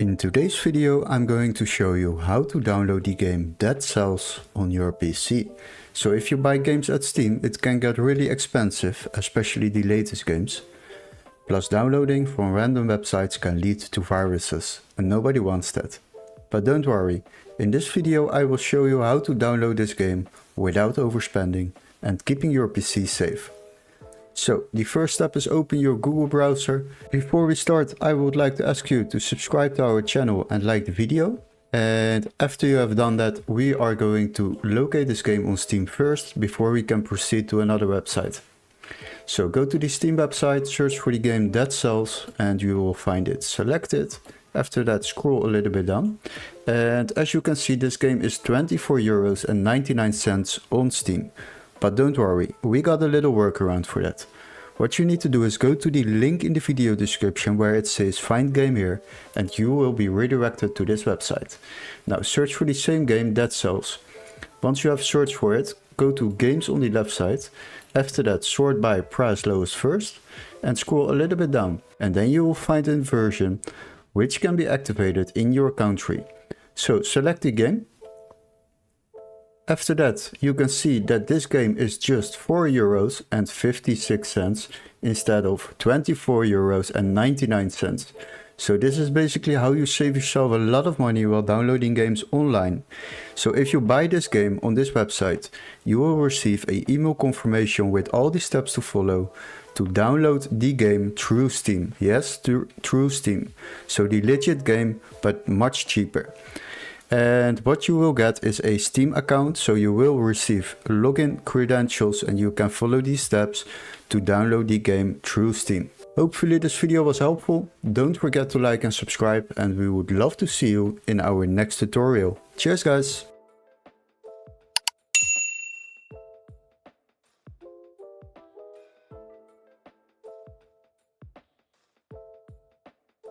In today's video I'm going to show you how to download the game Dead Cells on your PC. So if you buy games at Steam it can get really expensive, especially the latest games. Plus downloading from random websites can lead to viruses and nobody wants that. But don't worry, in this video I will show you how to download this game without overspending and keeping your PC safe. So the first step is open your Google browser. Before we start, I would like to ask you to subscribe to our channel and like the video. And after you have done that, we are going to locate this game on Steam first before we can proceed to another website. So go to the Steam website, search for the game Dead Cells and you will find it. Select it. After that, scroll a little bit down. And as you can see, this game is €24.99 on Steam. But don't worry, we got a little workaround for that. What you need to do is go to the link in the video description where it says find game here and you will be redirected to this website. Now search for the same game, Dead Cells. Once you have searched for it, go to games on the left side. After that, sort by price lowest first and scroll a little bit down. And then you will find a version which can be activated in your country. So select the game. After that, you can see that this game is just €4.56 instead of €24.99. So this is basically how you save yourself a lot of money while downloading games online. So if you buy this game on this website, you will receive an email confirmation with all the steps to follow to download the game through Steam. Yes, through Steam. So the legit game, but much cheaper. And what you will get is a Steam account, so you will receive login credentials and you can follow these steps to download the game through Steam. Hopefully this video was helpful. Don't forget to like and subscribe and we would love to see you in our next tutorial. Cheers guys!